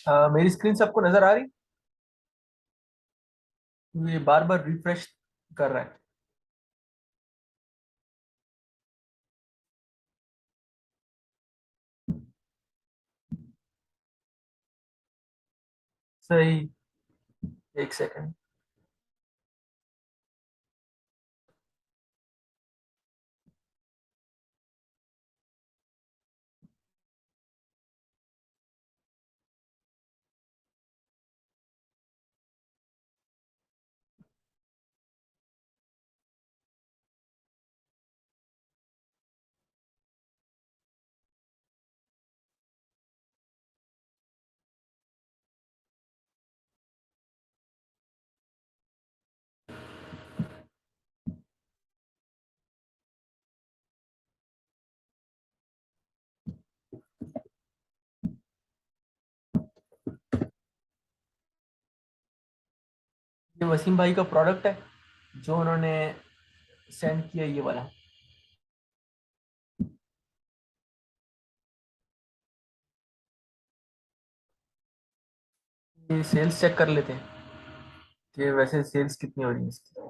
मेरी स्क्रीन सबको नजर आ रही? ये बार बार रिफ्रेश कर रहा है। सही। एक सेकंड। ये वसीम भाई का प्रोडक्ट है जो उन्होंने सेंड किया, ये वाला। ये सेल्स चेक कर लेते हैं कि वैसे सेल्स कितनी हो रही है इसकी।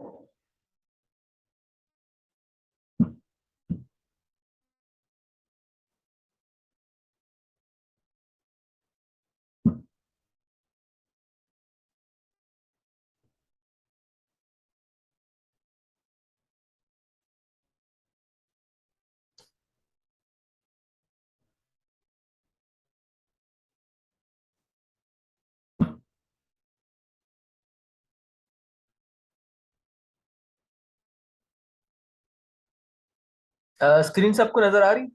स्क्रीन सबको नजर आ रही?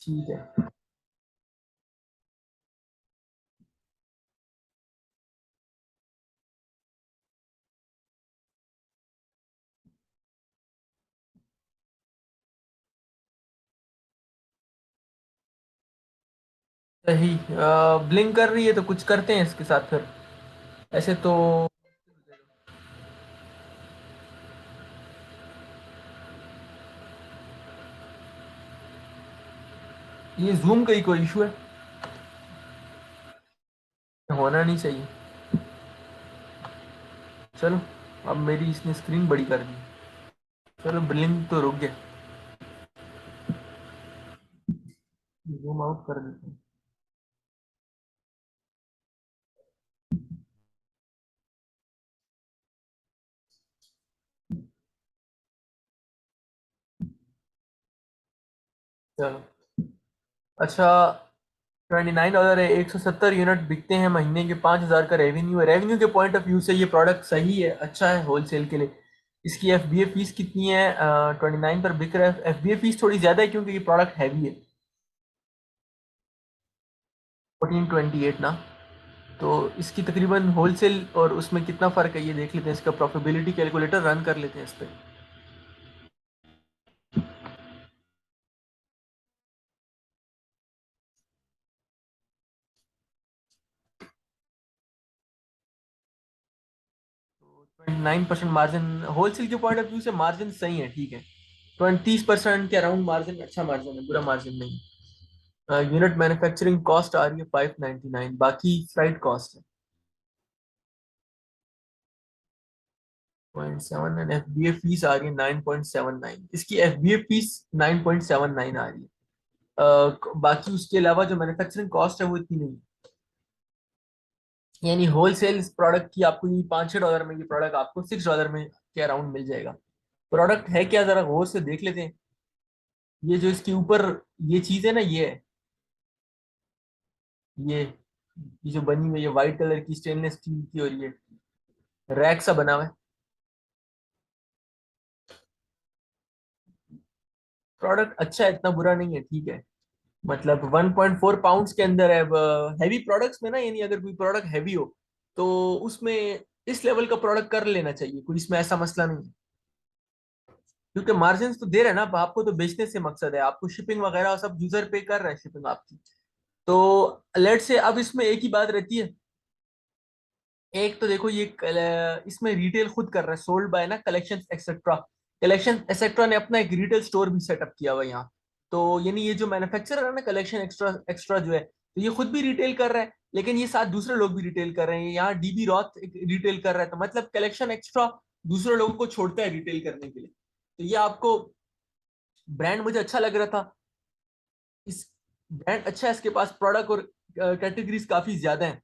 ठीक है। सही। ब्लिंक कर रही है तो कुछ करते हैं इसके साथ फिर। ऐसे तो ये जूम का ही कोई इशू है। होना नहीं चाहिए। चलो, अब मेरी इसने स्क्रीन बड़ी कर दी। चलो, ब्लिंक तो रुक गया। जूम आउट कर देते हैं। चलो। अच्छा। $29 है, 170 यूनिट बिकते हैं, महीने के 5,000 का रेवेन्यू है। रेवेन्यू के पॉइंट ऑफ व्यू से ये प्रोडक्ट सही है, अच्छा है होलसेल के लिए। इसकी एफबीए फीस कितनी है? 29 पर बिक रहा है। एफबीए फीस थोड़ी ज्यादा है क्योंकि ये प्रोडक्ट हैवी है। 1428 ना। तो इसकी तकरीबन होलसेल और उसमें कितना फर्क है ये देख लेते हैं। इसका प्रॉफिटेबिलिटी कैलकुलेटर रन कर लेते हैं इस पे। 29% मार्जिन। होलसेल के पॉइंट ऑफ व्यू से मार्जिन सही है, ठीक है। 30% के अराउंड मार्जिन, अच्छा मार्जिन है, बुरा मार्जिन नहीं। यूनिट मैन्युफैक्चरिंग कॉस्ट आ रही है 599, बाकी फ्राइट कॉस्ट है 0.7। एंड एफबीए फीस आ रही है 9.79। इसकी एफबीए फीस 9.79 आ रही है। बाकी उसके अलावा जो मैन्युफैक्चरिंग कॉस्ट है वो इतनी नहीं है। यानी होलसेल प्रोडक्ट की आपको ये $5-6 में, ये प्रोडक्ट आपको $6 में के अराउंड मिल जाएगा। प्रोडक्ट है क्या, जरा गौर से देख लेते हैं। ये जो इसके ऊपर ये चीज है ना, ये है। ये ये जो बनी हुई है व्हाइट कलर की, स्टेनलेस स्टील की, और ये रैक सा बना हुआ है। प्रोडक्ट अच्छा है, इतना बुरा नहीं है, ठीक है। मतलब 1.4 पाउंड्स के अंदर है। हैवी प्रोडक्ट्स में ना, यानी अगर कोई प्रोडक्ट हैवी हो तो उसमें इस लेवल का प्रोडक्ट कर लेना चाहिए, कोई इसमें ऐसा मसला नहीं है। क्योंकि मार्जिन तो दे रहे हैं ना आपको, तो बेचने से मकसद है, आपको शिपिंग वगैरह सब यूजर पे कर रहा है शिपिंग आपकी। तो लेट से अब इसमें एक ही बात रहती है एक तो देखो ये इसमें रिटेल खुद कर रहा है, सोल्ड बाय ना कलेक्शन एक्सेट्रा। कलेक्शन एक्सेट्रा ने अपना एक रिटेल स्टोर भी सेटअप किया हुआ है यहाँ। तो यानी ये जो मैन्युफैक्चरर है ना कलेक्शन एक्स्ट्रा एक्स्ट्रा जो है, तो ये खुद भी रिटेल कर रहा है, लेकिन ये साथ दूसरे लोग भी रिटेल कर रहे हैं। यहाँ डीबी रॉथ एक रिटेल कर रहा है, तो मतलब कलेक्शन एक्स्ट्रा दूसरे लोगों को छोड़ता है रिटेल करने के लिए। तो ये आपको ब्रांड मुझे अच्छा लग रहा था। इस ब्रांड अच्छा है, इसके पास प्रोडक्ट और कैटेगरीज काफी ज्यादा है।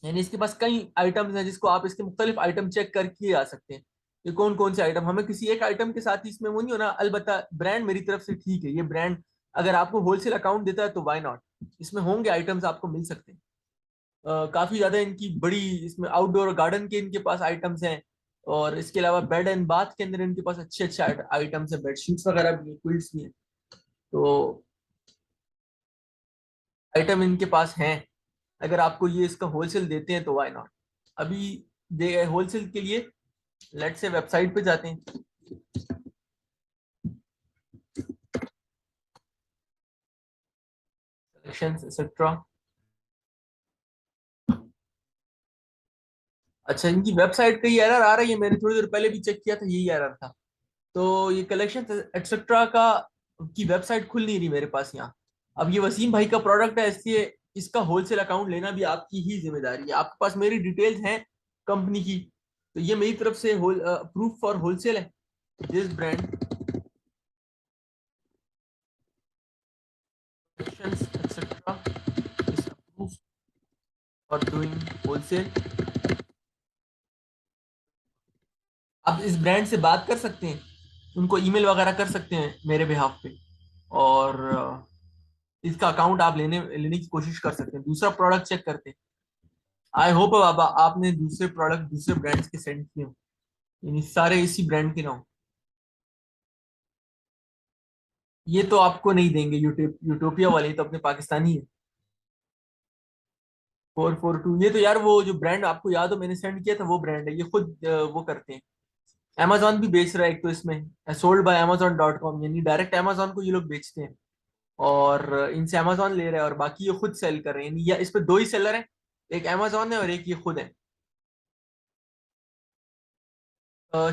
यानी इसके पास कई आइटम्स हैं जिसको आप इसके मुख्तलिफ आइटम चेक करके आ सकते हैं। ये कौन कौन से आइटम, हमें किसी एक आइटम के साथ ही इसमें वो नहीं होना। अलबत्ता ब्रांड मेरी तरफ से ठीक है, ये ब्रांड अगर आपको होलसेल अकाउंट देता है तो व्हाई नॉट, इसमें होंगे आइटम्स आपको मिल सकते हैं। काफी ज्यादा इनकी बड़ी इसमें आउटडोर गार्डन के इनके पास आइटम्स हैं। और इसके अलावा बेड एंड बाथ के अंदर इनके पास अच्छे अच्छे आइटम्स हैं, बेडशीट्स वगैरह भी हैं, क्विल्ट्स भी हैं। तो आइटम इनके पास हैं, अगर आपको ये इसका होलसेल देते हैं तो व्हाई नॉट। अभी दे होलसेल के लिए लेट से वेबसाइट पे जाते हैं, कलेक्शंस एक्सेट्रा। अच्छा, इनकी वेबसाइट का ये एरर आ रही है, मैंने थोड़ी देर पहले भी चेक किया था, यही एरर था। तो ये कलेक्शन एक्सेट्रा का की वेबसाइट खुल नहीं रही मेरे पास यहाँ। अब ये वसीम भाई का प्रोडक्ट है, इसलिए इसका होलसेल अकाउंट लेना भी आपकी ही जिम्मेदारी है। आपके पास मेरी डिटेल्स हैं कंपनी की, तो ये मेरी तरफ से प्रूफ फॉर होलसेल है। This brand collections etcetera is approved for doing wholesale. आप इस ब्रांड से बात कर सकते हैं, उनको ईमेल वगैरह कर सकते हैं मेरे बिहाफ पे। और इसका अकाउंट आप लेने लेने की कोशिश कर सकते हैं। दूसरा प्रोडक्ट चेक करते हैं। आई होप बाबा आपने दूसरे प्रोडक्ट दूसरे ब्रांड्स के सेंड किए हो, यानी सारे इसी ब्रांड के ना हो। ये तो आपको नहीं देंगे, यूटोपिया वाले तो अपने पाकिस्तानी है। 442 ये तो यार वो जो ब्रांड आपको याद हो मैंने सेंड किया था, वो ब्रांड है, ये खुद वो करते हैं। amazon भी बेच रहा है एक तो इसमें, सोल्ड बाय amazon.com, यानी डायरेक्ट amazon को ये लोग बेचते हैं। और इनसे amazon ले रहा है और बाकी ये खुद सेल कर रहे हैं, यानी या इस पे दो ही सेलर हैं, एक amazon है और एक ये खुद है।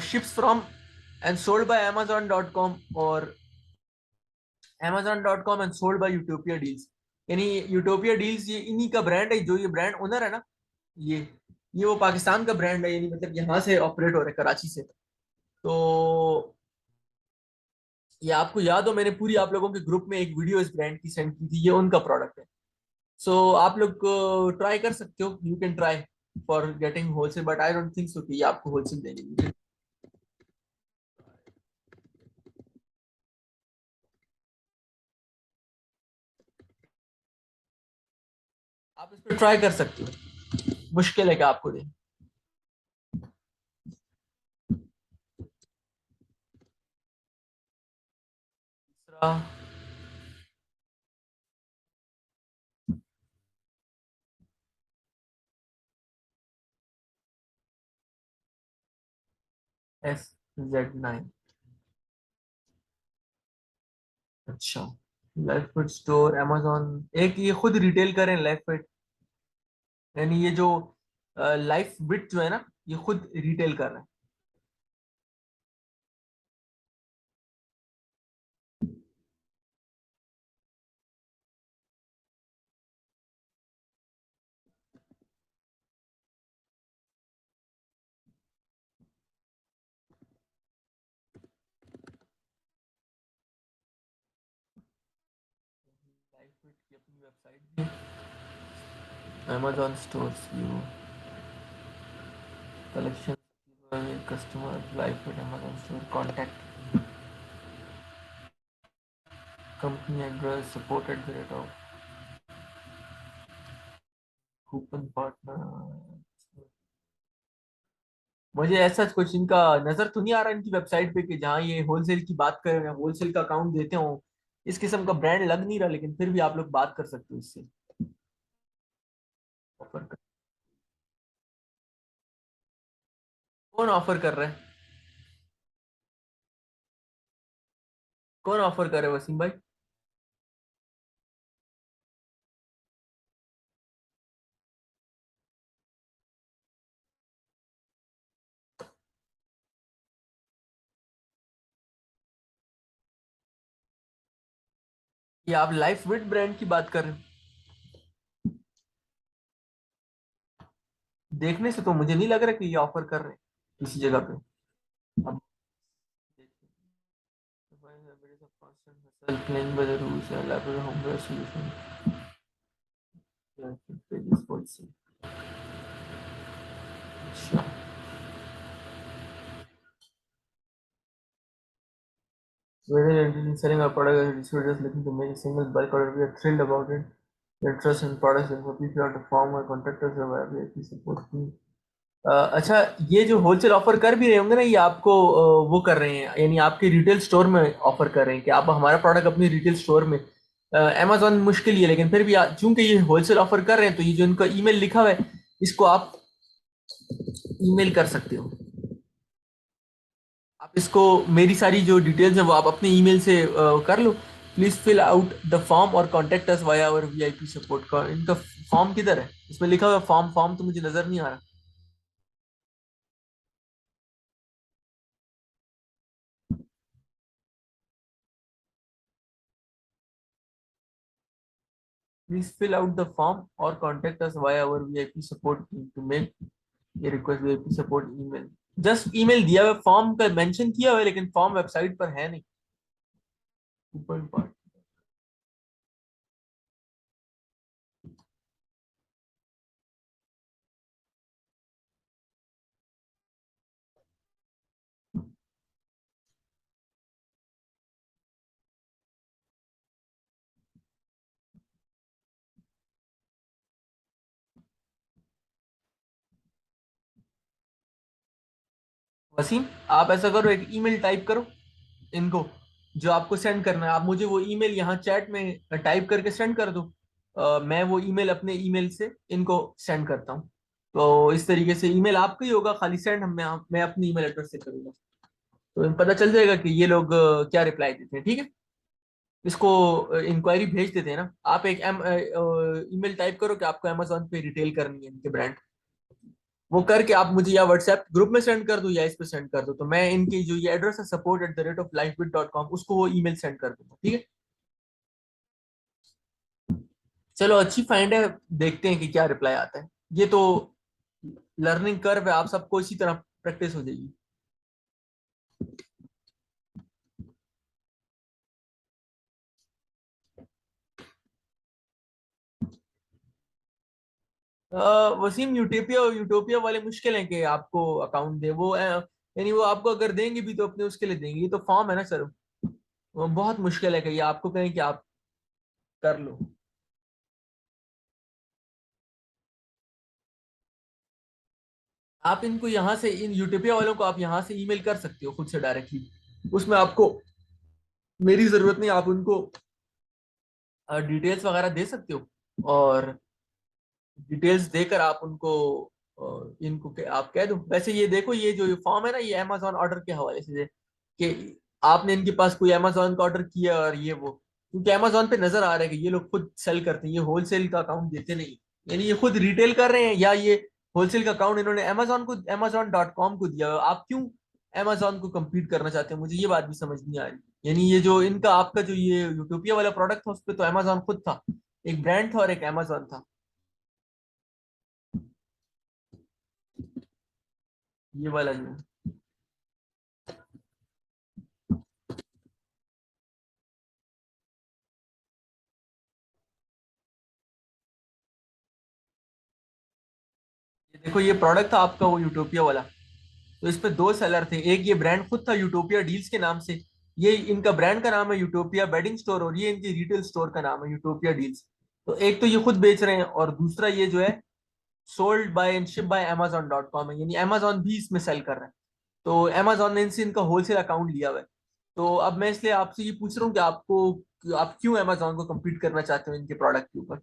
Ships from and sold by amazon.com और amazon.com and sold by utopia deals. यानी यूटोपिया डील्स ये इन्हीं का ब्रांड है, जो ये ब्रांड ओनर है ना, ये ये वो पाकिस्तान का ब्रांड है, यानी मतलब यहाँ से ऑपरेट हो रहा है कराची से। तो ये आपको याद हो मैंने पूरी आप लोगों के ग्रुप में एक वीडियो इस ब्रांड की सेंड की थी, ये उनका प्रोडक्ट है। सो आप लोग ट्राई कर सकते हो, you can try for getting wholesale, but I don't think so कि ये आपको होलसेल देंगे। आप इस पर ट्राई कर सकते हो, मुश्किल है कि आपको दें। दूसरा SZ9। अच्छा, लाइफ फिट स्टोर amazon, एक ये खुद रिटेल करें लाइफ फिट, यानी ये जो लाइफ बिट जो है ना, ये खुद रिटेल कर रहा है। लाइफ बिट की अपनी वेबसाइट भी, amazon stores view collection, customer life fit amazon store contact, company address support at the rate of coupon partner. मुझे ऐसा कुछ इनका नजर तो नहीं आ रहा इनकी वेबसाइट पे कि जहाँ ये होलसेल की बात करें या होलसेल का अकाउंट देते हो। इस किस्म का ब्रांड लग नहीं रहा, लेकिन फिर भी आप लोग बात कर सकते हो इससे, ऑफर कर। कौन ऑफर कर रहा है, कौन ऑफर कर रहा है वसीम भाई? ये आप लाइफ विद ब्रांड की बात कर रहे हो? देखने से तो मुझे नहीं लग रहा कि ये ऑफर कर रहे हैं किसी जगह पे। अब playing by the rules and elaborate homeware solution. Pages policy. अच्छा, whether you're interested in selling our product or distributors looking to make a single bulk order, we are thrilled about it. Your trust in products and for people out to form or contact us or VIP support team. अच्छा, ये जो wholesale offer कर भी रहे होंगे ना, ये आपको वो कर रहे हैं, यानी आपके रिटेल स्टोर में ऑफर कर रहे हैं कि आप हमारा प्रोडक्ट अपनी रिटेल स्टोर में, अमेजोन मुश्किल ही है, लेकिन फिर भी चूंकि ये होलसेल ऑफर कर रहे हैं तो ये जो इनका ईमेल लिखा हुआ है इसको आप ईमेल कर सकते हो। आप इसको, मेरी सारी जो डिटेल्स है वो आप अपने ईमेल से कर लो। Please fill out the form और contact us via our VIP support का। इनका फॉर्म किधर है? इसमें लिखा हुआ फॉर्म, फॉर्म तो मुझे नजर नहीं आ रहा। Please fill out the form और contact us via our VIP support team to make ये request VIP support email. Just email दिया हुआ, फॉर्म का मेंशन किया हुआ है लेकिन फॉर्म वेबसाइट पर है नहीं। ऊपर part। वसीम, आप ऐसा करो, एक ईमेल टाइप करो इनको, जो आपको सेंड करना है। आप मुझे वो ईमेल यहाँ चैट में टाइप करके सेंड कर दो। मैं वो ईमेल अपने ईमेल से इनको सेंड करता हूँ। तो इस तरीके से ईमेल आपका ही होगा, खाली सेंड मैं अपनी ईमेल एड्रेस से करूंगा। तो पता चल जाएगा कि ये लोग क्या रिप्लाई देते हैं, ठीक है। इसको इंक्वायरी भेज देते हैं ना। आप एक ईमेल टाइप करो कि आपको अमेजोन पे रिटेल करनी है इनके ब्रांड। वो करके आप मुझे या व्हाट्सएप ग्रुप में सेंड कर दो या इस पे सेंड कर दो, तो मैं इनकी जो ये एड्रेस है support@lifebit.com उसको वो ईमेल सेंड कर दूंगा, ठीक है। चलो, अच्छी फाइंड है, देखते हैं कि क्या रिप्लाई आता है। ये तो लर्निंग कर्व है, आप सबको इसी तरह प्रैक्टिस हो जाएगी। वसीम, यूटोपिया यूटोपिया वाले मुश्किल है कि आपको अकाउंट दे वो, यानी वो आपको अगर देंगे भी तो अपने उसके लिए देंगे, ये तो फॉर्म है ना सर। वो बहुत मुश्किल है कि ये आपको कहें कि आप कर लो। आप इनको यहाँ से, इन यूटोपिया वालों को आप यहाँ से ईमेल कर सकते हो खुद से डायरेक्टली। उसमें आपको मेरी जरूरत नहीं, आप उनको डिटेल्स वगैरह दे सकते हो। और डिटेल्स देकर आप उनको इनको आप कह दो। वैसे ये देखो, ये जो फॉर्म है ना, ये अमेजोन ऑर्डर के हवाले से कि आपने इनके पास कोई अमेजोन का ऑर्डर किया और ये वो, क्योंकि अमेजोन पे नजर आ रहा है कि ये लोग खुद सेल करते हैं, ये होलसेल का अकाउंट देते नहीं। यानी ये खुद रिटेल कर रहे हैं या ये होलसेल का अकाउंट इन्होंने amazon.com को दिया हुआ है। आप क्यों अमेजोन को compete करना चाहते हैं? मुझे ये बात भी समझ नहीं आ रही। यानी ये जो इनका आपका जो ये यूटोपिया वाला प्रोडक्ट था उस पर तो अमेजोन खुद था, एक ब्रांड था और एक अमेजोन था। ये वाला जो है, ये देखो, ये प्रोडक्ट था आपका वो यूटोपिया वाला। तो इस पे दो सेलर थे, एक ये ब्रांड खुद था यूटोपिया डील्स के नाम से। ये इनका ब्रांड का नाम है यूटोपिया बेडिंग स्टोर और ये इनकी रिटेल स्टोर का नाम है यूटोपिया डील्स। तो एक तो ये खुद बेच रहे हैं और दूसरा ये जो है sold by and ship by amazon.com है, यानी अमेजोन भी इसमें सेल कर रहा है। तो अमेजोन ने इनसे इनका होलसेल अकाउंट लिया हुआ है। तो अब मैं इसलिए आपसे ये पूछ रहा हूँ कि आप क्यों अमेजोन को compete करना चाहते हो इनके प्रोडक्ट के ऊपर?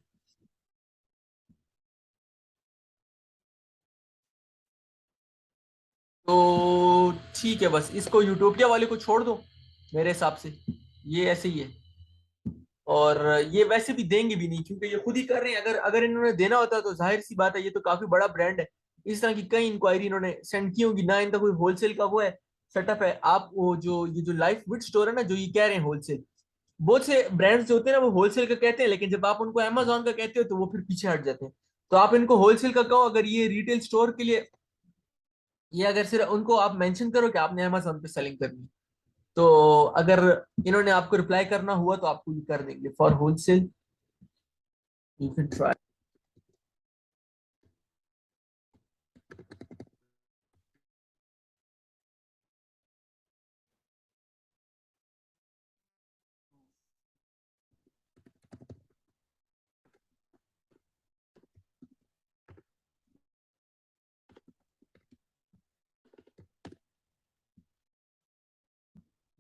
तो ठीक है, बस इसको यूटोपिया वाले को छोड़ दो मेरे हिसाब से। ये ऐसे ही है। और ये वैसे भी देंगे भी नहीं क्योंकि ये खुद ही कर रहे हैं। अगर अगर इन्होंने देना होता तो जाहिर सी बात है, ये तो काफी बड़ा ब्रांड है। इस तरह की कई इंक्वायरी इन्होंने सेंड की होगी ना, इनका कोई होलसेल का वो है सेटअप है। आप वो जो ये जो लाइफ विद स्टोर है ना, जो ये कह रहे हैं होलसेल, बहुत से ब्रांड्स जो होते हैं ना वो होलसेल का कहते हैं, लेकिन जब आप उनको अमेजोन का कहते हो तो वो फिर पीछे हट जाते हैं। तो आप इनको होलसेल का कहो, अगर ये रिटेल स्टोर के लिए, ये अगर सिर्फ उनको आप मेंशन करो कि आपने अमेजोन पे सेलिंग करनी है, तो अगर इन्होंने आपको रिप्लाई करना हुआ तो आपको ये कर देंगे for wholesale. You can try.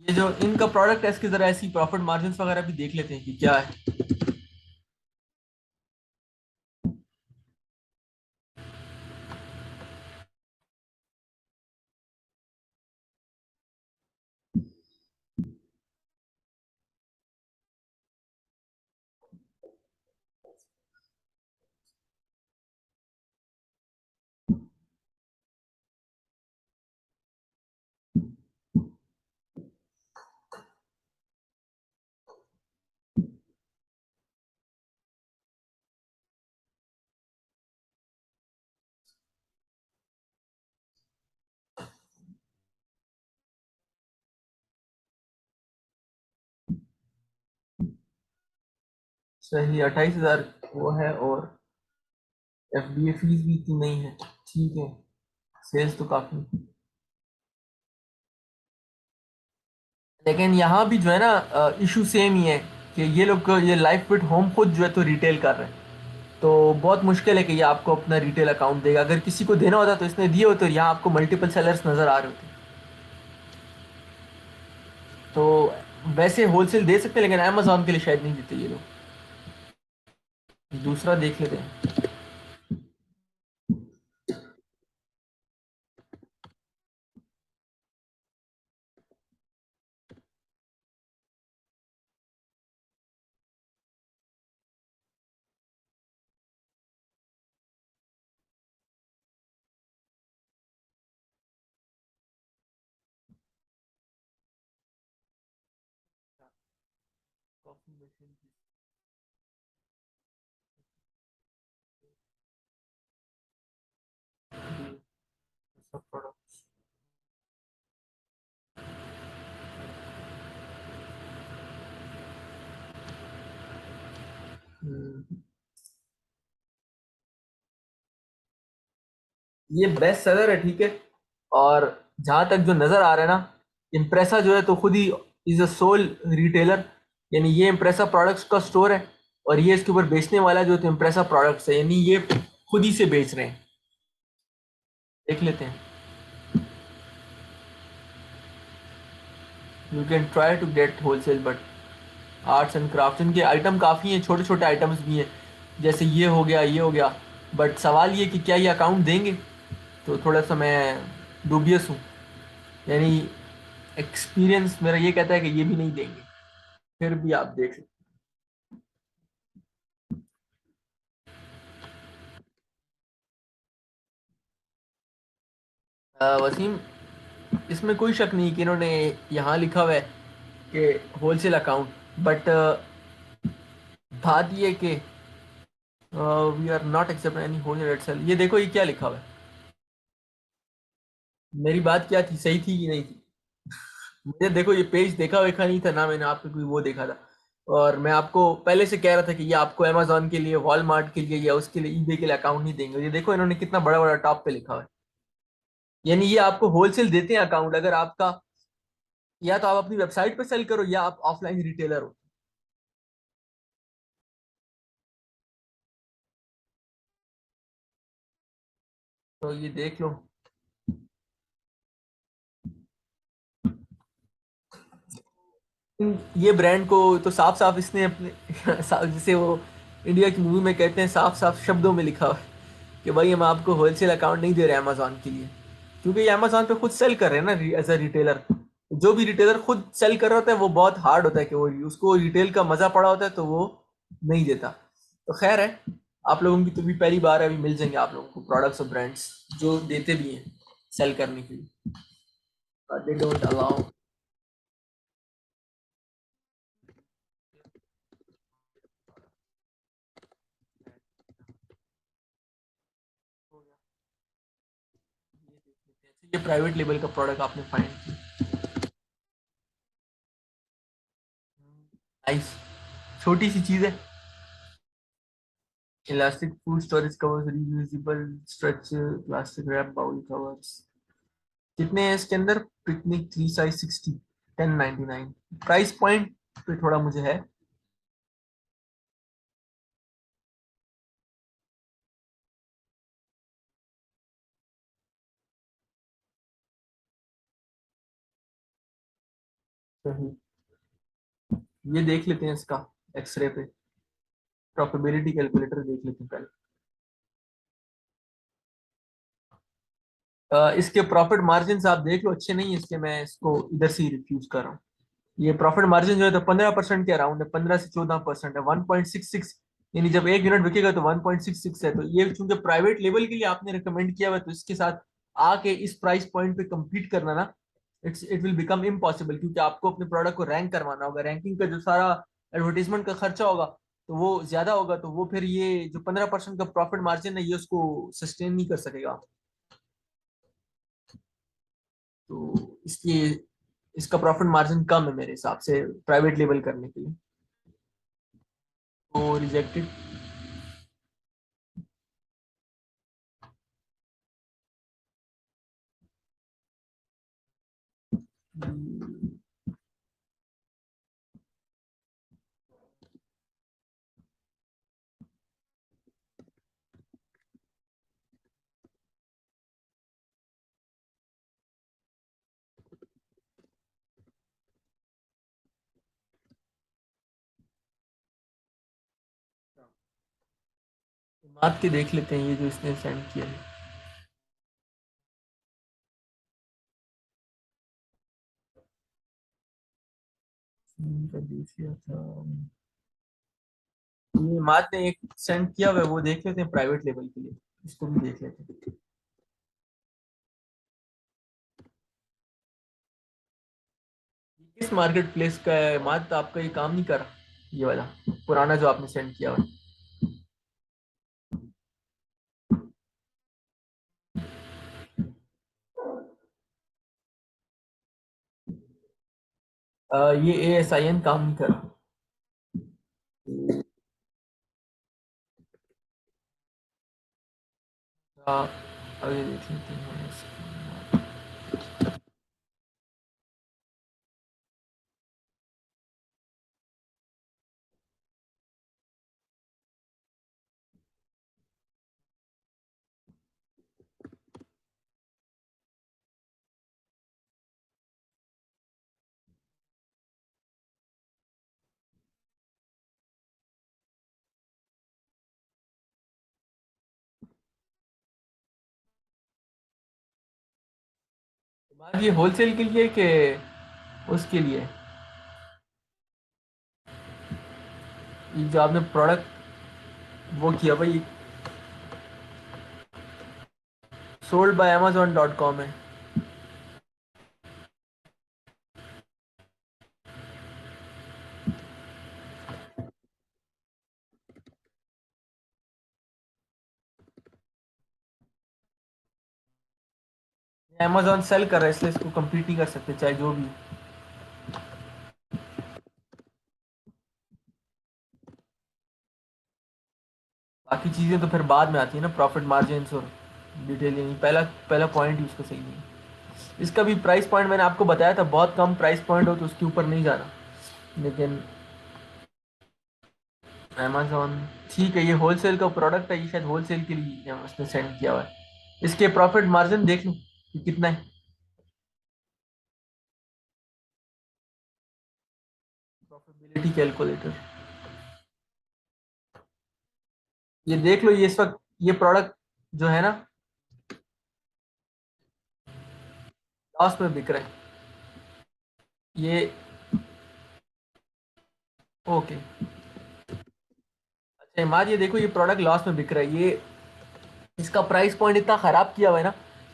ये जो इनका प्रोडक्ट है इसकी जरा ऐसी प्रॉफिट मार्जिन वगैरह भी देख लेते हैं कि क्या है। सही, 28,000 वो है, और एफबीए फीस भी इतनी नहीं है। ठीक है, सेल्स तो काफी। लेकिन यहाँ भी जो है ना इशू सेम ही है कि ये लोग ये लाइफ फिट होम खुद जो है तो रिटेल कर रहे हैं। तो बहुत मुश्किल है कि ये आपको अपना रिटेल अकाउंट देगा। अगर किसी को देना होता तो इसने दिए होते, और यहाँ आपको मल्टीपल सेलर्स नजर आ रहे होते। तो वैसे होलसेल दे सकते हैं, लेकिन अमेजोन के लिए शायद नहीं देते ये लोग। दूसरा देख लेते हैं। कॉफी मशीन की सब प्रोडक्ट। ये बेस्ट सेलर है, ठीक है। और जहां तक जो नजर आ रहा है ना, इम्प्रेसा जो है तो खुद ही इज अ सोल रिटेलर। यानी ये इम्प्रेसा प्रोडक्ट्स का स्टोर है, और ये इसके ऊपर बेचने वाला जो तो इम्प्रेसा प्रोडक्ट्स है, यानी ये खुद ही से बेच रहे हैं। देख लेते हैं। You can try to get wholesale, but arts and craft इनके आइटम काफ़ी हैं, छोटे छोटे आइटम्स भी हैं। जैसे ये हो गया, ये हो गया। बट सवाल ये कि क्या ये अकाउंट देंगे, तो थोड़ा सा मैं डूबियस हूँ। यानी एक्सपीरियंस मेरा ये कहता है कि ये भी नहीं देंगे। फिर भी आप देख सकते हैं। वसीम, इसमें कोई शक नहीं कि इन्होंने यहाँ लिखा हुआ है कि होलसेल अकाउंट, बट बात ये कि we are not accept any wholesale rate sale. ये देखो ये क्या लिखा हुआ है। मेरी बात क्या थी, सही थी कि नहीं थी? मुझे देखो ये पेज देखा वेखा नहीं था ना, मैंने आपको कोई वो देखा था। और मैं आपको पहले से कह रहा था कि ये आपको अमेजोन के लिए, वॉलमार्ट के लिए, या उसके लिए, ईबे के लिए अकाउंट नहीं देंगे। ये देखो इन्होंने कितना बड़ा बड़ा टॉप पे लिखा हुआ है। यानी ये आपको होलसेल देते हैं अकाउंट, अगर आपका, या तो आप अपनी वेबसाइट पे सेल करो या आप ऑफलाइन रिटेलर हो। तो ये देख लो। ये ब्रांड को तो साफ साफ इसने अपने जिसे वो इंडिया की मूवी में कहते हैं, साफ साफ शब्दों में लिखा हुआ है कि भाई हम आपको होलसेल अकाउंट नहीं दे रहे अमेजोन के लिए। क्योंकि ये अमेजोन पे खुद सेल कर रहे हैं ना एज अ रिटेलर। जो भी रिटेलर खुद सेल कर रहा होता है वो बहुत हार्ड होता है कि वो उसको रिटेल का मजा पड़ा होता है तो वो नहीं देता। तो खैर है, आप लोगों की तो भी पहली बार है, अभी मिल जाएंगे आप लोगों को प्रोडक्ट्स और ब्रांड्स जो देते भी हैं सेल करने के लिए। They don't allow. ये प्राइवेट लेवल का प्रोडक्ट आपने फाइंड किया। नाइस, छोटी सी चीज है। Elastic food storage covers, reusable stretch plastic wrap bowl covers. कितने हैं इसके अंदर? Picnic 3 size 60, 1099। प्राइस पॉइंट पे थोड़ा मुझे है। सही। ये देख लेते हैं इसका एक्सरे पे, प्रॉफिटेबिलिटी कैलकुलेटर देख लेते हैं पहले। इसके प्रॉफिट मार्जिन आप देख लो, अच्छे नहीं है इसके, मैं इसको इधर से ही रिफ्यूज कर रहा हूँ। ये प्रॉफिट मार्जिन जो है तो 15% के अराउंड है, 15 से 14% है, 1.66। यानी जब 1 यूनिट बिकेगा तो 1.66 है। तो ये चूंकि प्राइवेट लेवल के लिए आपने रिकमेंड किया हुआ है, तो इसके साथ आके इस प्राइस पॉइंट पे compete करना ना, इट विल बिकम इम्पॉसिबल, क्योंकि आपको अपने प्रोडक्ट को रैंक करवाना होगा। रैंकिंग का जो सारा एडवर्टीजमेंट का खर्चा होगा तो वो ज्यादा होगा, तो वो फिर ये जो 15% का प्रॉफिट मार्जिन है ये उसको सस्टेन नहीं कर सकेगा। तो इसलिए इसका प्रॉफिट मार्जिन कम है मेरे हिसाब से प्राइवेट लेवल करने के लिए। तो रिजेक्टेड। माप के देख लेते हैं ये जो इसने सेंड किया है। इनका देख लिया था ये मात ने एक सेंड किया हुआ है, वो देख लेते हैं प्राइवेट लेवल के लिए, इसको भी देख लेते हैं। किस मार्केट प्लेस का है मात? आपका ये काम नहीं कर रहा, ये वाला पुराना जो आपने सेंड किया हुआ है। ये ASIN काम नहीं कर रहा। हाँ, अभी देख लेते हैं। मात ये होलसेल के लिए कि उसके लिए, ये जो आपने प्रोडक्ट वो किया भाई, सोल्ड बाय amazon.com है। amazon सेल कर रहा है इसलिए इसको compete नहीं कर सकते चाहे जो भी। बाकी चीजें तो फिर बाद में आती है ना, प्रॉफिट मार्जिन और डिटेलिंग। पहला पहला पॉइंट ही उसका सही नहीं है। इसका भी प्राइस पॉइंट मैंने आपको बताया था, बहुत कम प्राइस पॉइंट हो तो उसके ऊपर नहीं जाना। लेकिन अमेजोन ठीक है, ये होलसेल का प्रोडक्ट है, ये शायद होलसेल के लिए उसने सेंड किया हुआ है। इसके प्रॉफिट मार्जिन देख लो कि कितना है। प्रॉफिटेबिलिटी कैलकुलेटर, ये देख लो। ये इस वक्त ये प्रोडक्ट जो है ना लॉस में बिक रहा है ये। ओके, अच्छा इमाद ये देखो, ये प्रोडक्ट लॉस में बिक रहा है। ये इसका प्राइस पॉइंट इतना खराब किया हुआ है ना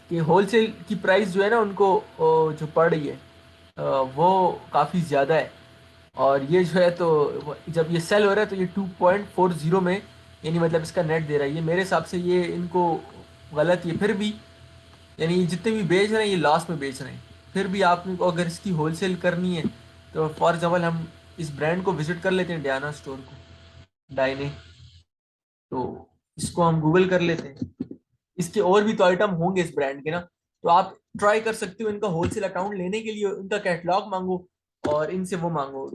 कि होलसेल की प्राइस जो है ना उनको जो पड़ रही है वो काफ़ी ज़्यादा है। और ये जो है तो जब ये सेल हो रहा है तो ये 2.40 में, यानी मतलब इसका नेट दे रहा है। ये मेरे हिसाब से ये इनको गलत, ये फिर भी यानी जितने भी बेच रहे हैं ये लॉस में बेच रहे हैं। फिर भी आपने को अगर इसकी होलसेल करनी है तो फॉर एग्जाम्पल हम इस ब्रांड को विजिट कर लेते हैं, डियाना स्टोर को, डाइने। तो इसको हम गूगल कर लेते हैं। इसके और भी तो आइटम होंगे इस ब्रांड के ना, तो आप ट्राई कर सकते हो इनका होलसेल अकाउंट लेने के लिए, इनका कैटलॉग मांगो और इनसे वो मांगो।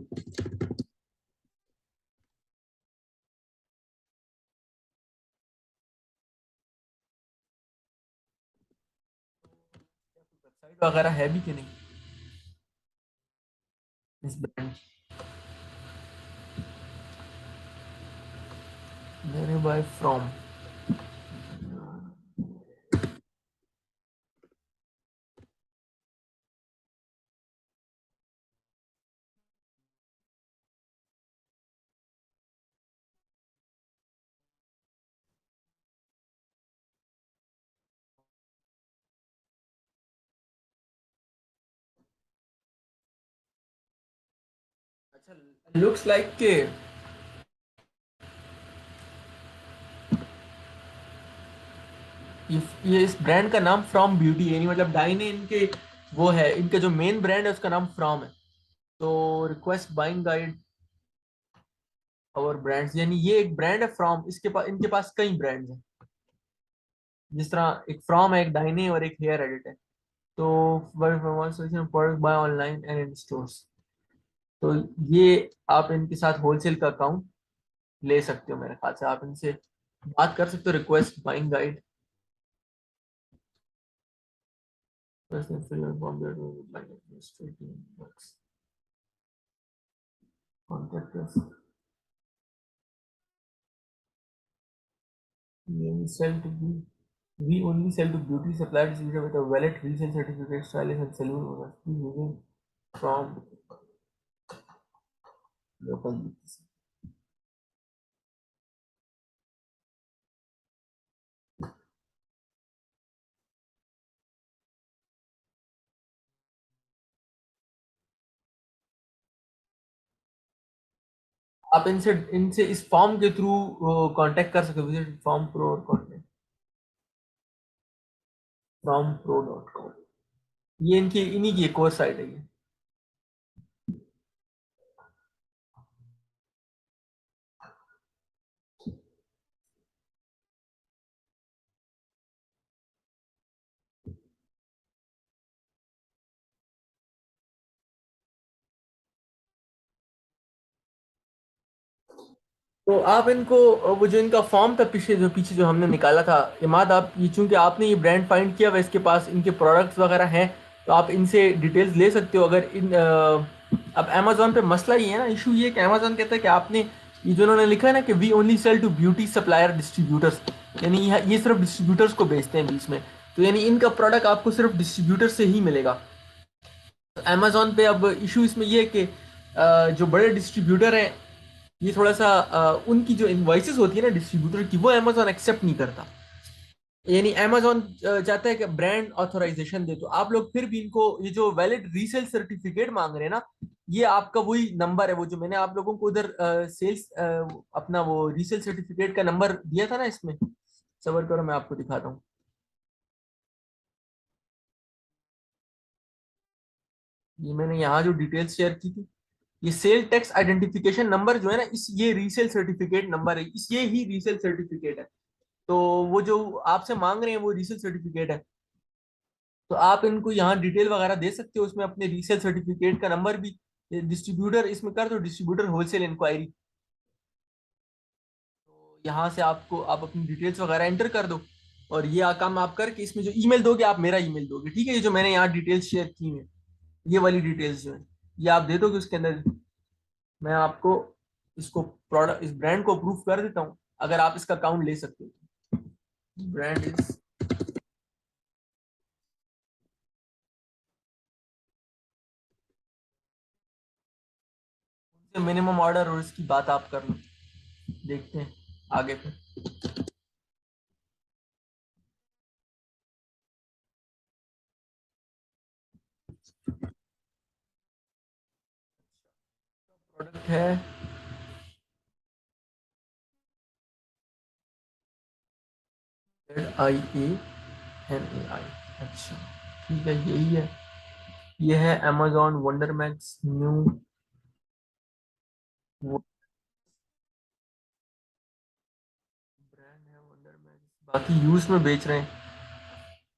वेबसाइट वगैरह है भी कि नहीं इस ब्रांड? मैंने बाय फ्रॉम। अच्छा, लुक्स लाइक के ये इस ब्रांड का नाम फ्रॉम ब्यूटी, यानी मतलब डाइने इनके वो है, इनका जो मेन ब्रांड है उसका नाम फ्रॉम है। तो रिक्वेस्ट बाइंग गाइड और ब्रांड्स, यानी ये एक ब्रांड है फ्रॉम, इसके पास इनके पास कई ब्रांड्स हैं। जिस तरह एक फ्रॉम है, एक डाइने और एक हेयर एडिट है। तो product buy online and in stores. तो ये आप इनके साथ होलसेल का अकाउंट ले सकते हो, मेरे ख्याल से आप इनसे बात कर सकते हो, request buying guide. Contact, we sell to be we only sell to beauty supply distributor with a valid resale certificate, stylist and salon owners. We using from local BTC. आप इनसे इनसे इस फॉर्म के थ्रू कांटेक्ट कर सकते हो, visit form pro और contact form pro dot com. ये इनकी इन्हीं की एक और साइट है ये। तो आप इनको वो जो इनका फॉर्म था पीछे जो हमने निकाला था, इमाद, आप ये चूंकि आपने ये ब्रांड फाइंड किया हुआ, इसके पास इनके प्रोडक्ट्स वगैरह हैं, तो आप इनसे डिटेल्स ले सकते हो। अगर इन अब अमेजोन पे मसला ये है ना, इशू ये कि अमेजोन कहता है कि आपने ये जो उन्होंने लिखा है ना कि we only sell to beauty supplier distributors, यानी ये सिर्फ डिस्ट्रीब्यूटर्स को बेचते हैं बीच में। तो यानी इनका प्रोडक्ट आपको सिर्फ डिस्ट्रीब्यूटर से ही मिलेगा। अमेजोन पे अब इशू इसमें ये है कि जो बड़े डिस्ट्रीब्यूटर हैं, ये थोड़ा सा उनकी जो इनवॉइसेस होती है ना डिस्ट्रीब्यूटर की, वो अमेजोन एक्सेप्ट नहीं करता। यानी अमेजोन चाहता है कि ब्रांड ऑथराइजेशन दे, तो आप लोग फिर भी इनको ये जो वैलिड रीसेल सर्टिफिकेट मांग रहे हैं ना, ये आपका वही नंबर है, वो जो मैंने आप लोगों को उधर सेल्स अपना वो रीसेल सर्टिफिकेट का नंबर दिया था ना इसमें। सबर करो मैं आपको दिखाता हूँ। ये मैंने यहाँ जो डिटेल्स शेयर की थी, ये सेल टैक्स आइडेंटिफिकेशन नंबर जो है ना, इस ये रीसेल सर्टिफिकेट नंबर है, इस ये ही रीसेल सर्टिफिकेट है। तो वो जो आपसे मांग रहे हैं वो रीसेल सर्टिफिकेट है। तो आप इनको यहाँ डिटेल वगैरह दे सकते हो, उसमें अपने रीसेल सर्टिफिकेट का नंबर भी, डिस्ट्रीब्यूटर इसमें कर दो, डिस्ट्रीब्यूटर होलसेल इंक्वायरी। तो यहाँ से आपको आप अपनी डिटेल्स वगैरह एंटर कर दो, और ये काम आप करके इसमें जो ईमेल दोगे, आप मेरा ईमेल दोगे, ठीक है? ये जो मैंने यहाँ डिटेल्स शेयर की हैं, ये वाली डिटेल्स जो है, ये आप दे दोगे उसके अंदर। मैं आपको इसको प्रोडक्ट इस ब्रांड को अप्रूव कर देता हूँ, अगर आप इसका अकाउंट ले सकते हो। ब्रांड इज मिनिमम ऑर्डर और इसकी बात आप कर लो, देखते हैं आगे फिर। प्रोडक्ट है ZIANAI। अच्छा ठीक है, यही है। ये है amazon wonder max new. Brand है वंडर मैक्स, बाकी यूज में बेच रहे हैं।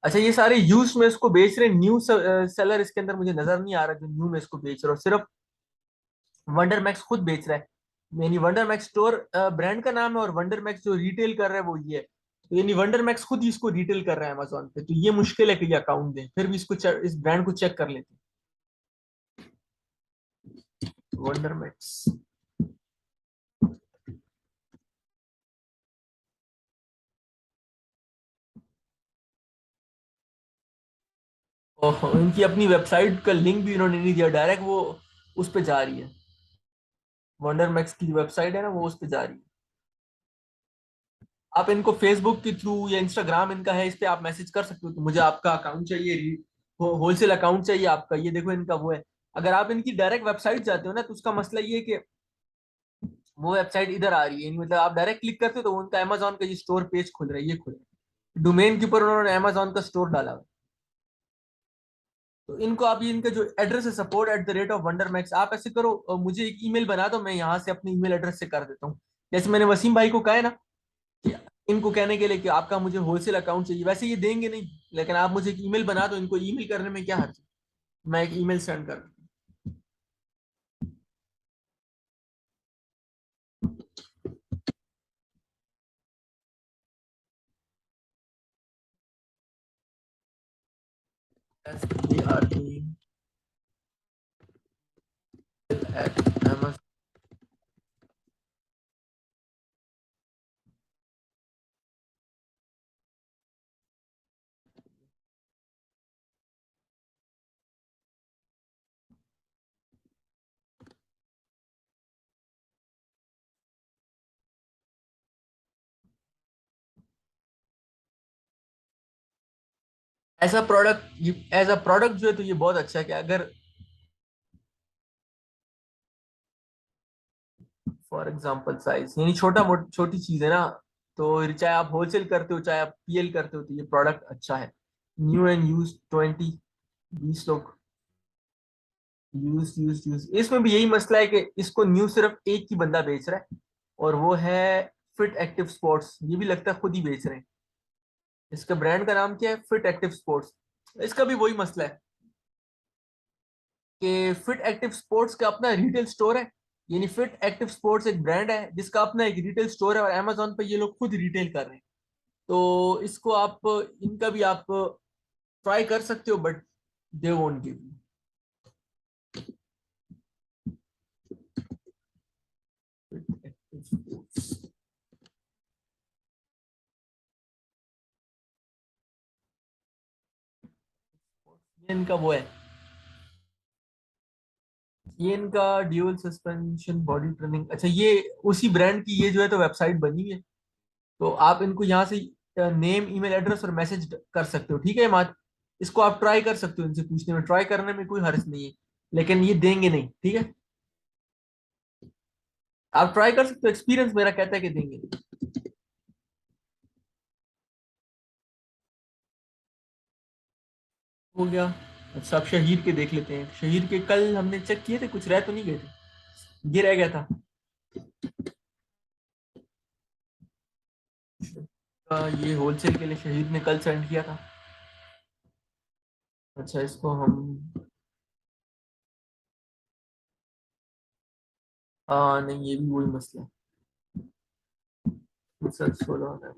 अच्छा ये सारे यूज में इसको बेच रहे हैं, न्यू सेलर इसके अंदर मुझे नजर नहीं आ रहा जो न्यू में इसको बेच रहा हो, सिर्फ वंडर मैक्स खुद बेच रहा है। यानी वंडर मैक्स स्टोर ब्रांड का नाम है, और वंडर मैक्स जो रिटेल कर रहा है वो ये है। तो यानी वंडर मैक्स खुद ही इसको रिटेल कर रहा है अमेजोन पे, तो ये मुश्किल है कि ये अकाउंट दें, फिर भी इसको इस ब्रांड को चेक कर लेते हैं। Wonder max. ओह, इनकी अपनी वेबसाइट का लिंक भी इन्होंने नहीं दिया, डायरेक्ट वो उस पे जा रही है। वंडर मैक्स की वेबसाइट है ना, वो उस पे जा रही है। आप इनको फेसबुक के थ्रू या इंस्टाग्राम इनका है, इस पे आप मैसेज कर सकते हो कि मुझे आपका अकाउंट चाहिए, होलसेल अकाउंट चाहिए आपका, ये देखो इनका वो है। अगर आप इनकी डायरेक्ट वेबसाइट जाते हो ना, तो उसका मसला ये है कि वो वेबसाइट इधर आ रही है, मतलब आप डायरेक्ट क्लिक करते हो तो उनका अमेजोन का ये स्टोर पेज खुल रहा है, ये खुल रहा है डोमेन के ऊपर उन्होंने अमेजोन का स्टोर डाला हुआ है। तो इनको आप ये इनका जो एड्रेस है support@wondermax, आप ऐसे करो मुझे एक ईमेल बना दो, मैं यहाँ से अपने ईमेल एड्रेस से कर देता हूँ। जैसे मैंने वसीम भाई को कहा है ना कि इनको कहने के लिए कि आपका मुझे होलसेल अकाउंट चाहिए, वैसे ये देंगे नहीं, लेकिन आप मुझे एक ईमेल बना दो, इनको ईमेल करने में क्या हर्ज है। मैं एक ईमेल सेंड कर दूँ। SPRE@amazon। एज अ प्रोडक्ट जो है तो ये बहुत अच्छा है कि अगर फॉर एग्जांपल साइज, यानी छोटी चीज है ना, तो चाहे आप होलसेल करते हो चाहे आप पीएल करते हो, तो ये प्रोडक्ट अच्छा है। न्यू एंड यूज 20, 20 लोग यूज यूज यूज, इसमें भी यही मसला है कि इसको न्यू सिर्फ एक ही बंदा बेच रहा है, और वो है फिट एक्टिव स्पोर्ट्स, ये भी लगता है खुद ही बेच रहे हैं। इसका ब्रांड का नाम क्या है, फिट एक्टिव स्पोर्ट्स। इसका भी वही मसला है कि फिट एक्टिव स्पोर्ट्स का अपना रिटेल स्टोर है। यानी फिट एक्टिव स्पोर्ट्स एक ब्रांड है जिसका अपना एक रिटेल स्टोर है, और अमेजोन पे ये लोग खुद रिटेल कर रहे हैं। तो इसको आप, इनका भी आप ट्राई कर सकते हो, but they won't give you. ये इनका वो है, ये इनका ड्यूअल सस्पेंशन बॉडी ट्रेनिंग। अच्छा ये उसी ब्रांड की ये जो है तो वेबसाइट बनी हुई है, तो आप इनको यहाँ से नेम ईमेल एड्रेस और मैसेज कर सकते हो, ठीक है मात। इसको आप ट्राई कर सकते हो, इनसे पूछने में, ट्राई करने में कोई हर्ज नहीं है, लेकिन ये देंगे नहीं, ठीक है। आप ट्राई कर सकते हो, एक्सपीरियंस मेरा कहता है कि देंगे। हो गया। अच्छा अब शहीर के देख लेते हैं, शहीर के कल हमने चेक किए थे, कुछ रह तो नहीं गए थे, ये रह गया था। ये होलसेल के लिए शहीद ने कल सेंड किया था। अच्छा इसको हम, हाँ नहीं ये भी वही मसला है, सर सोलो है,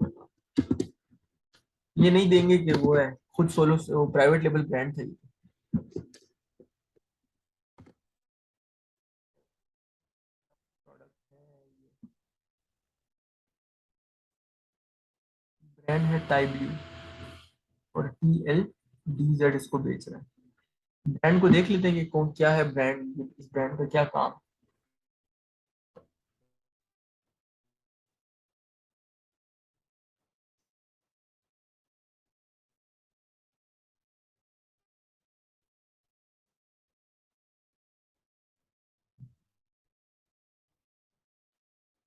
ये नहीं देंगे कि वो है खुद सोलो, वो प्राइवेट लेवल ब्रांड था ये। प्रोडक्ट है ये, ब्रांड है टाइब्यू, और TLDZ इसको बेच रहा है। ब्रांड को देख लेते हैं कि कौन क्या है ब्रांड, इस ब्रांड का क्या काम।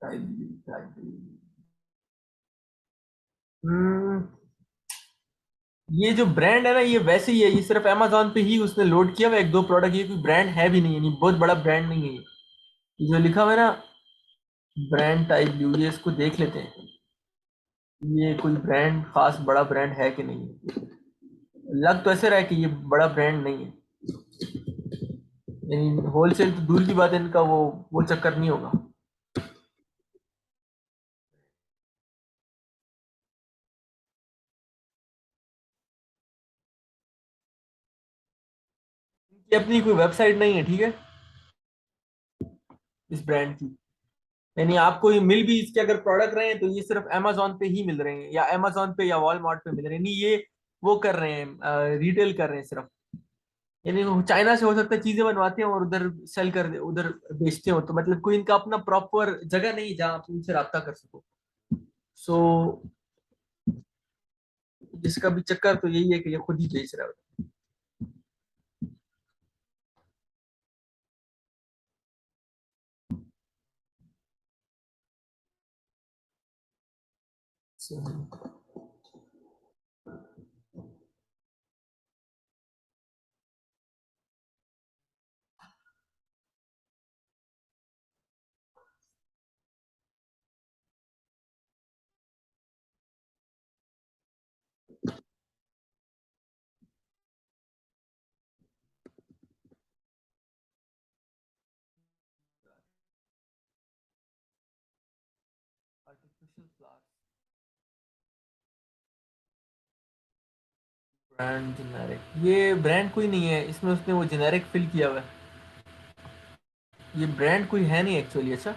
टाइब्यू टाइब्यू। हम्म, ये जो ब्रांड है ना, ये वैसे ही है, ये सिर्फ अमेजोन पे ही उसने लोड किया हुआ है, एक दो प्रोडक्ट, ये कोई ब्रांड है भी नहीं, यानी बहुत बड़ा ब्रांड नहीं है ये जो लिखा हुआ है ना, ब्रांड टाइप व्यू, ये इसको देख लेते हैं, ये कोई ब्रांड खास बड़ा ब्रांड है कि नहीं है। लग तो ऐसे रहा है कि ये बड़ा ब्रांड नहीं है, यानी होलसेल तो दूर की बात है, इनका वो चक्कर नहीं होगा। इनकी अपनी कोई वेबसाइट नहीं है, ठीक है, इस ब्रांड की। यानी आपको ये मिल भी इसके अगर प्रोडक्ट रहे हैं तो ये सिर्फ अमेजोन पे ही मिल रहे हैं, या अमेजोन पे या वॉलमार्ट पे मिल रहे हैं, नहीं ये वो कर रहे हैं, रिटेल कर रहे हैं सिर्फ। यानी वो चाइना से हो सकता है चीजें बनवाते हैं और उधर सेल कर दे, उधर बेचते हो, तो मतलब कोई इनका अपना प्रॉपर जगह नहीं है जहाँ आप उनसे रब्ता कर सको। सो जिसका भी चक्कर तो यही है कि ये खुद ही बेच रहा है। आर्टिफिशियल फ्लावर्स, ब्रांड जेनेरिक, ये ब्रांड कोई नहीं है, इसमें उसने वो जेनेरिक फिल किया हुआ है, ये ब्रांड कोई है नहीं एक्चुअली। अच्छा,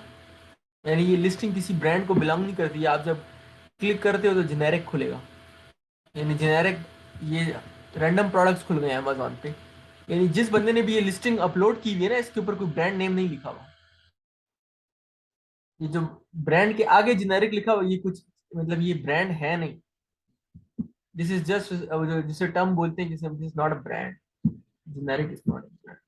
यानी ये लिस्टिंग किसी ब्रांड को बिलोंग नहीं करती है, आप जब क्लिक करते हो तो जेनेरिक खुलेगा, यानी जेनेरिक, ये रैंडम प्रोडक्ट्स खुल गए हैं अमेजोन पे। यानी जिस बंदे ने भी ये लिस्टिंग अपलोड की हुई है ना, इसके ऊपर कोई ब्रांड नेम नहीं लिखा हुआ, ये जो ब्रांड के आगे जेनेरिक लिखा हुआ ये कुछ, मतलब ये ब्रांड है नहीं, दिस इज जस्ट जिसे टर्म बोलते हैं, जिसे this not a brand, generic is not a brand.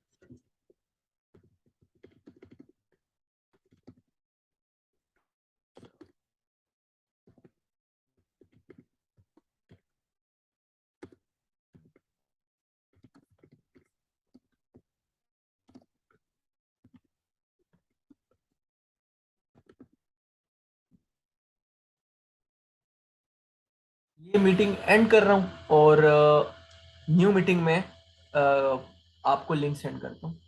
ये मीटिंग एंड कर रहा हूँ और न्यू मीटिंग में आपको लिंक सेंड करता हूँ।